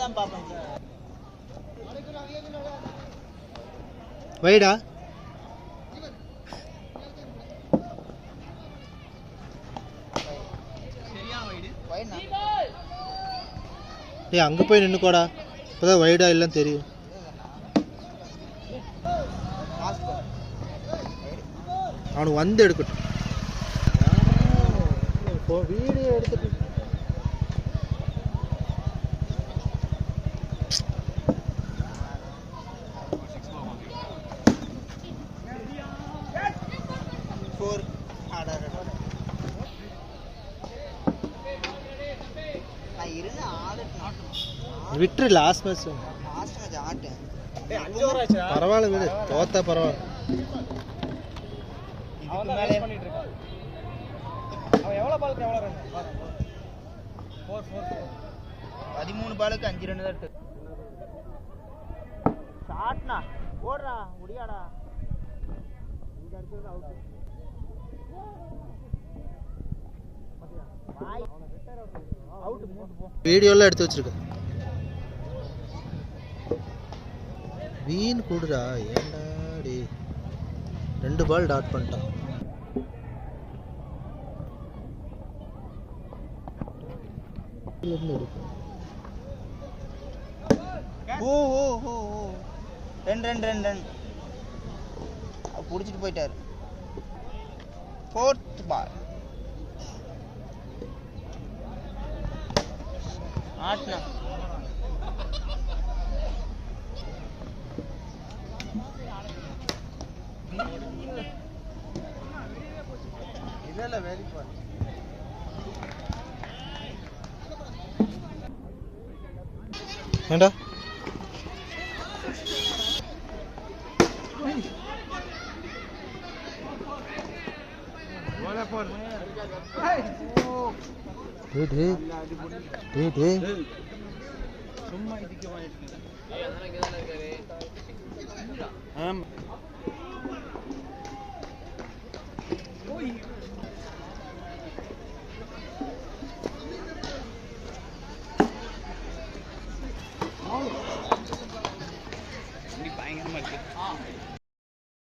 தான் பாப்பேன் வைடா ஏய் அங்க போய் நின்னுக்கோடா இப்பதான் வைடா இல்லன்னு தெரியும் அவனுக்கு வந்து எடுக்கட்டும் வீடியோ எடுத்துட்டு விட்டுரு லாஸ்ட் மேட்ச் பரவாயில்ல விடு தோத்தா பரவாயில்ல 13 பாலுக்கு 5 ரன் தான் ஷாட்னா ஓடுறா முடியாடா இங்க இருக்குது அவுட் அவுட் மூட்டு போ வீடியோல எடுத்து வச்சிருக்க வீண் கூடுடா ஏன்டா டேய் 2 பால் டாட் பண்ணிட்டான் ஓ ஓ ஓ ரன் புடிச்சிட்டு போயிட்டாரு 4th பால் ஆட்னா இல்ல வெரி குட் ஏண்டா வாலா போர் டேய் சும்மா இதுக்கு வாங்கிட்டு ஏய் அண்ணா இங்க தான இருக்காரு ஆம் ஓய்